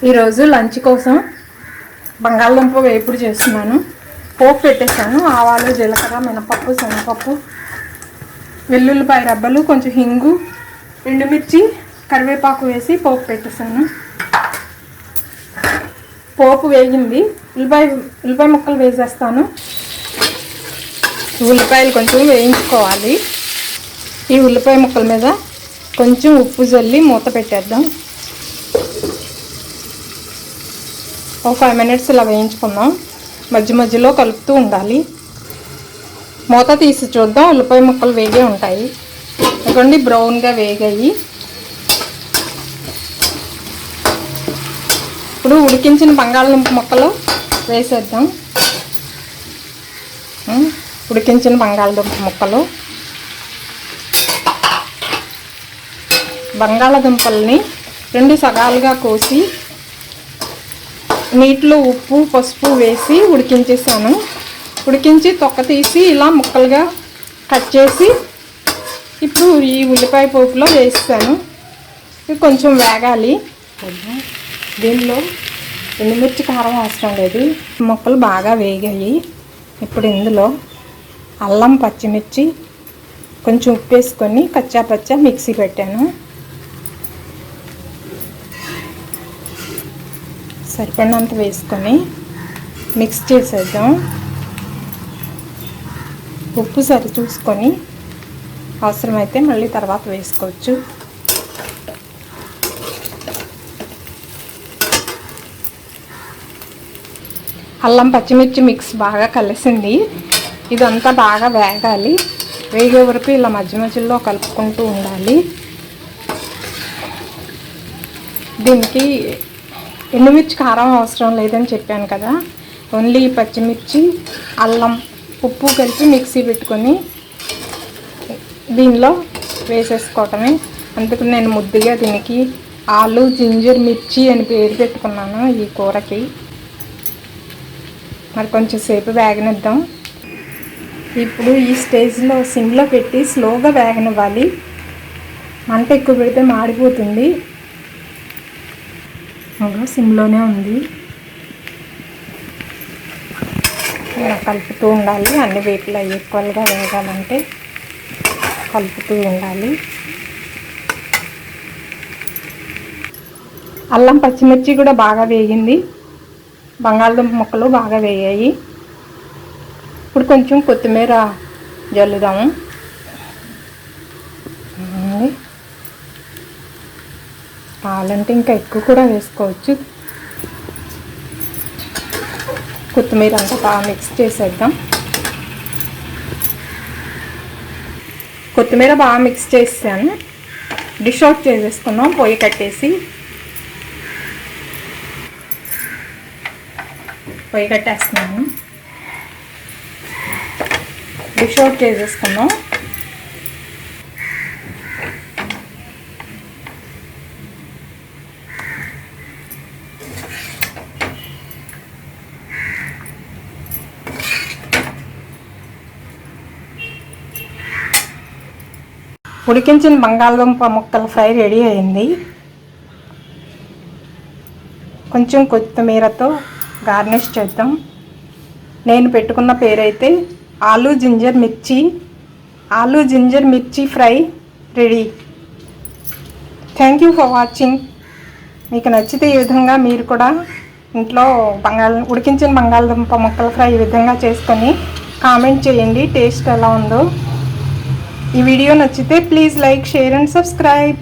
ఈరోజు లంచ్ కోసం బంగాళదుంప వేపుడు చేస్తున్నాను. పోపు పెట్టేస్తాను. ఆవాలు, జీలకర్ర, మినపప్పు, శనగపప్పు, వెల్లుల్లిపాయ రబ్బలు, కొంచెం హింగు, ఎండుమిర్చి, కరివేపాకు వేసి పోపు పెట్టేస్తాను. పోపు వేగింది. ఉల్లిపాయ ముక్కలు వేసేస్తాను. ఉల్లిపాయలు కొంచెం వేయించుకోవాలి. ఈ ఉల్లిపాయ ముక్కల మీద కొంచెం ఉప్పు జల్లి మూత పెట్టేద్దాం. ఒక 5 minutes ఇలా వేయించుకుందాం. మధ్య మధ్యలో కలుపుతూ ఉండాలి. మూత తీసి చూద్దాం. ఉల్లిపాయ ముక్కలు వేగే ఉంటాయి. ఇదిగోండి బ్రౌన్గా వేగాయి. ఇప్పుడు ఉడికించిన బంగాళదుంప ముక్కలు వేసేద్దాం. ఉడికించిన బంగాళదుంప ముక్కలు, బంగాళదుంపల్ని 2 సగాలుగా కోసి నీటిలో ఉప్పు, పసుపు వేసి ఉడికించేసాను. ఉడికించి తొక్క తీసి ఇలా ముక్కలుగా కట్ చేసి ఇప్పుడు ఈ ఉల్లిపాయ పోపులో వేస్తాను. ఇది కొంచెం వేగాలి. దీనిలో ఎండుమిర్చి, కారం అవసరం లేదు. ముక్కలు బాగా వేగాయి. ఇప్పుడు ఇందులో అల్లం, పచ్చిమిర్చి, కొంచెం ఉప్పు వేసుకొని కచ్చా పచ్చా మిక్సీ పెట్టాను. సరిపడినంత వేసుకొని మిక్స్ చేసేద్దాం. ఉప్పు సరి చూసుకొని అవసరమైతే మళ్ళీ తర్వాత వేసుకోవచ్చు. అల్లం, పచ్చిమిర్చి మిక్స్ బాగా కలిసింది. ఇదంతా బాగా వేగాలి. వేగే వరకు ఇలా మధ్య మధ్యలో కలుపుకుంటూ ఉండాలి. దీనికి ఎండుమిర్చి, కారం అవసరం లేదని చెప్పాను కదా. ఓన్లీ పచ్చిమిర్చి, అల్లం, ఉప్పు కలిపి మిక్సీ పెట్టుకొని దీనిలో వేసేసుకోవటమే. అందుకు నేను ముద్దుగా దీనికి ఆలు జింజర్ మిర్చి అని పేరు పెట్టుకున్నాను ఈ కూరకి. మరి కొంచెం సేపు వేగనిద్దాం. ఇప్పుడు ఈ స్టేజ్లో సిమ్లో పెట్టి స్లోగా వేగనివ్వాలి. మంట ఎక్కువ పెడితే మాడిపోతుంది. సిమ్లోనే ఉంది. ఇలా కలుపుతూ ఉండాలి. అన్ని వేపులు ఈక్వల్గా వేగాలంటే కలుపుతూ ఉండాలి. అల్లం, పచ్చిమిర్చి కూడా బాగా వేగింది. బంగాళదుంప ముక్కలు బాగా వేగాయి. ఇప్పుడు కొంచెం కొత్తిమీర జల్లుదాము. కావాలంటే ఇంకా ఎక్కువ కూడా వేసుకోవచ్చు. కొత్తిమీర అంతా బాగా మిక్స్ చేసేద్దాం. కొత్తిమీర బాగా మిక్స్ చేసాను. డిష్ అవుట్ చేసేసుకున్నాం. పొయ్యి కట్టేసి పొయ్యి కట్టేస్తున్నాను. డిష్ అవుట్ చేసేసుకున్నాం. ఉడికించిన బంగాళదుంప ముక్కల ఫ్రై రెడీ అయింది. కొంచెం కొత్తిమీరతో గార్నిష్ చేద్దాం. నేను పెట్టుకున్న పేరైతే ఆలు జింజర్ మిర్చి fry ready. Thank you for watching. మీకు నచ్చితే ఈ విధంగా మీరు కూడా ఇంట్లో ఉడికించిన బంగాళదుంప ముక్కల ఫ్రై ఈ విధంగా చేసుకొని కామెంట్ చేయండి టేస్ట్ ఎలా ఉందో. ఈ వీడియో నచ్చితే please like, share and subscribe.